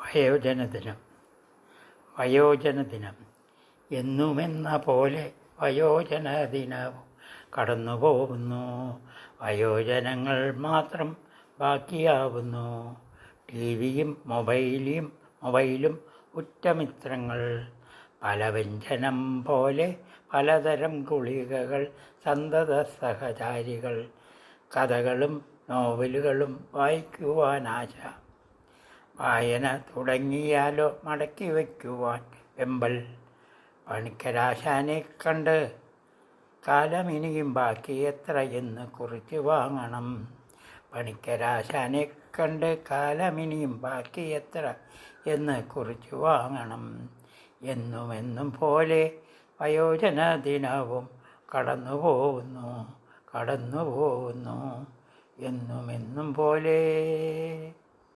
വയോജനദിനം. വയോജനദിനം എന്നുമെന്ന പോലെ വയോജനദിനവും കടന്നു പോകുന്നു. വയോജനങ്ങൾ മാത്രം ബാക്കിയാവുന്നു. ടിവിയും മൊബൈലും ഉറ്റമിത്രങ്ങൾ. പലവ്യഞ്ജനം പോലെ പലതരം ഗുളികകൾ, സന്തത സഹചാരികൾ. കഥകളും നോവലുകളും വായിക്കുവാനാശ. വായന തുടങ്ങിയാലോ മടക്കി വയ്ക്കുവാൻ വെമ്പൽ. പണിക്കരാശാനെ കണ്ട് കാലമിനിയും ബാക്കി എത്ര എന്ന് കുറിച്ച് വാങ്ങണം. പണിക്കരാശാനെ കണ്ട് കാലമിനിയും ബാക്കി എത്ര എന്ന് കുറിച്ച് വാങ്ങണം. എന്നും പോലെ വയോജന ദിനവും കടന്നു പോകുന്നു. എന്നും പോലെ.